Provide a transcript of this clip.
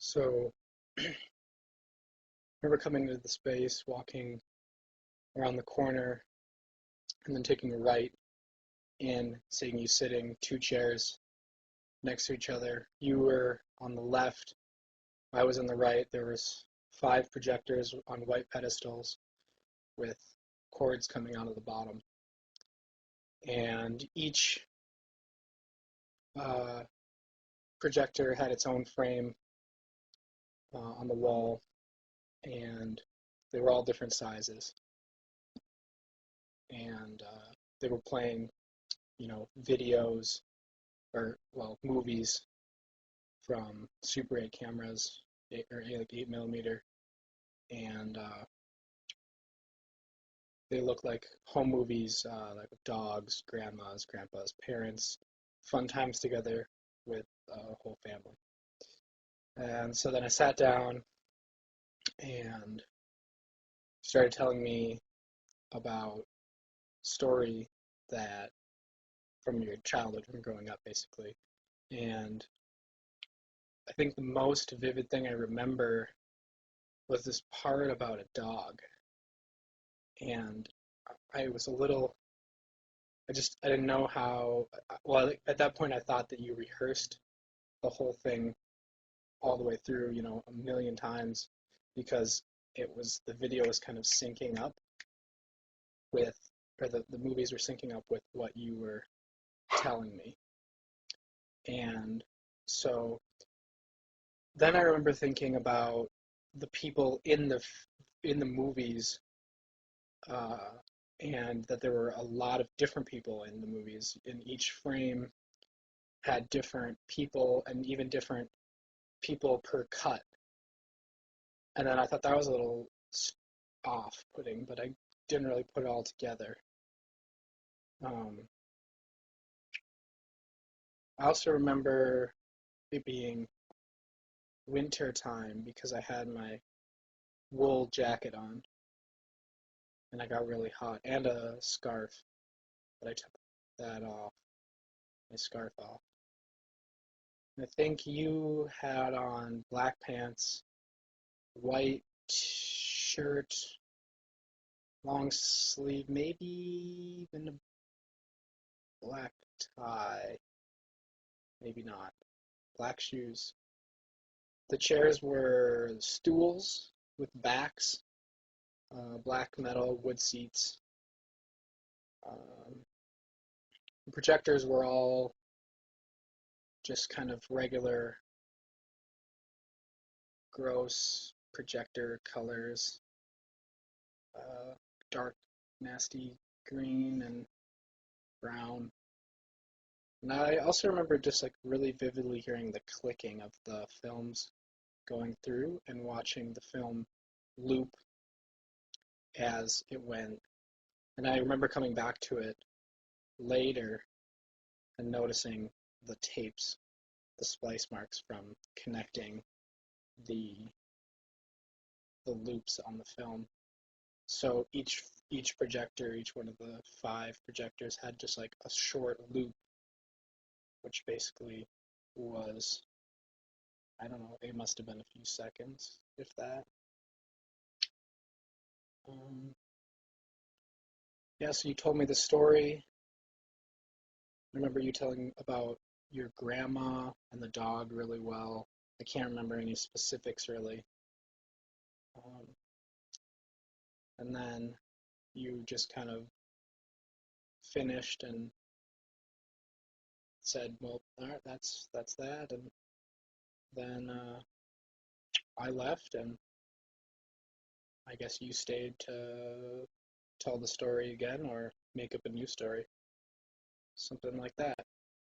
So I remember coming into the space, walking around the corner, and then taking a right in, seeing you sitting two chairs next to each other. You were on the left, I was on the right. There was five projectors on white pedestals with cords coming out of the bottom. And each uh, projector had its own frame on the wall, and they were all different sizes. And they were playing, videos or movies from Super 8 cameras, like 8 millimeter, and they look like home movies, like with dogs, grandmas, grandpas, parents, fun times together with a whole family. And so then I sat down and started telling me about story that from your childhood, from growing up, basically. And I think the most vivid thing I remember was this part about a dog. And I was a little, I didn't know how, well, at that point I thought that you rehearsed the whole thing all the way through, a million times because the video was kind of syncing up with, or the movies were syncing up with what you were telling me. And so then I remember thinking about the people in the movies, uh, and that there were a lot of different people in the movies. In each frame had different people and even different people per cut. And then I thought that was a little off-putting, but I didn't really put it all together. Um, I also remember it being winter time because I had my wool jacket on and I got really hot, and a scarf, but I took that off, my scarf off. And I think you had on black pants, white shirt, long sleeve, maybe even a black tie, maybe not. Black shoes. The chairs were stools with backs, black metal wood seats. Um, the projectors were all just kind of regular, gross projector colors, dark, nasty green and brown. And I also remember just like really vividly hearing the clicking of the films going through and watching the film loop as it went. And I remember coming back to it later and noticing the tapes, the splice marks from connecting the the loops on the film. So each projector, each one of the five projectors had just like a short loop, which basically was, I don't know, it must have been a few seconds, if that. Um, yeah, so you told me the story. I remember you telling about your grandma and the dog really well. I can't remember any specifics really. Um, and then you just kind of finished and said, "Well, all right, that's that." And then I left, and I guess you stayed to tell the story again or make up a new story, something like that.